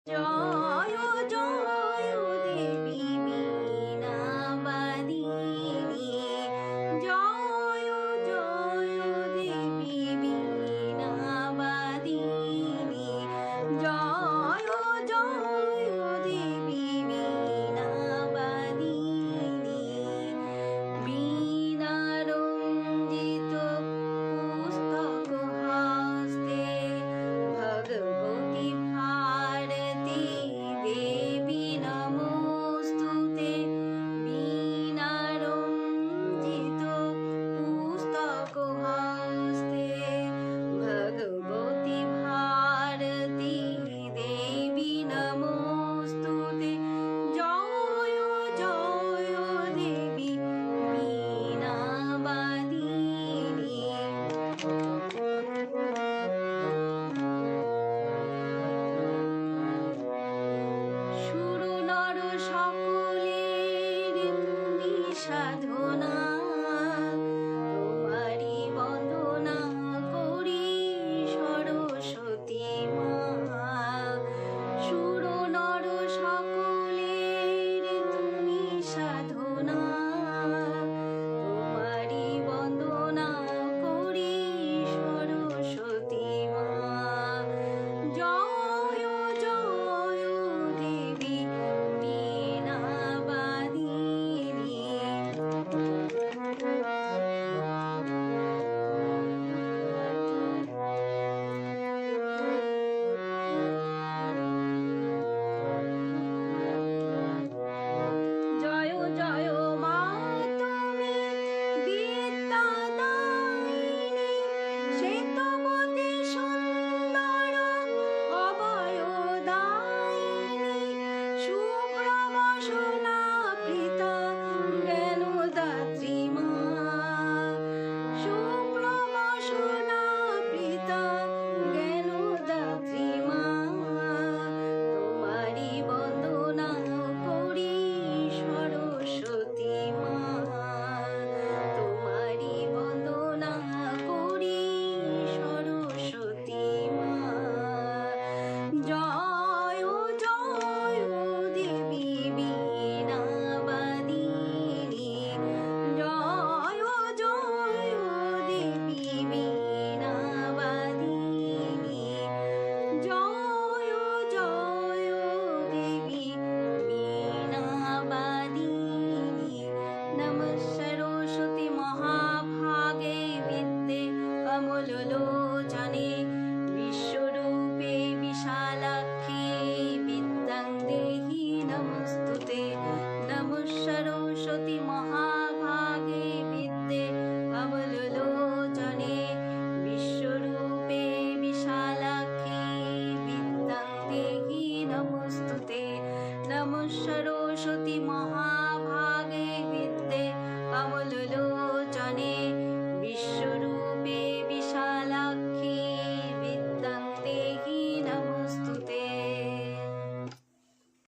জয় জয় দেবী বীণাবাদিনী, জয় জয় দেবী বীণাবাদিনী, জয় জয় দেবী বীণাবাদিনী। বীণারঞ্জিত পুস্তক হস্তে ভগবতী ভারতী দেবী নমোস্তুতে। বীণারঞ্জিত পুস্তক হস্তে ভগবতী ভারতী দেবী নমোস্তুতে। জয় জয় দেবী বীণাবাদিনী। সুর নর সকলের তুমি সাধনা, তোমারি বন্দনা করি সরস্বতী মা। সুর নর সকলের তুমি সাধনা, তোমারি বন্দনা করি সরস্বতী মা। জয় জয় দেবী বীণাবাদিনী। জয় জয় মা তুমি বিদ্যাদায়িনী, শ্বেতবতী সুন্দর অভয়দায়িনী, শুভ্রবসনাবৃতা জ্ঞানদাত্রী মা। শুভ্রবসনাবৃতা জ্ঞানদাত্রী মা, তোমারি বন্দনা করি সরস্বতী মা। তোমারি বন্দনা করি সরস্বতী মা। জয় জয় দেবী বীণাবাদিনী, জয় জয় দেবী বীণাবাদিনী, জয় জয় দেবী বীণাবাদিনী। নমঃ সরস্বতী মহাভাগে বিদ্যে কমললোচনে, বিশ্বরূপে বিশালাক্ষী বিদ্যাং দেহি নমস্তুতে। নমঃ সরস্বতী মহাভাগে বিদ্যে কমললোচনে, বিশ্বরূপে বিশালাক্ষী বিদ্যাং দেহি নমস্তুতে। নমঃ সরস্বতী মহাভাগে বিদ্যে কমললোচনে।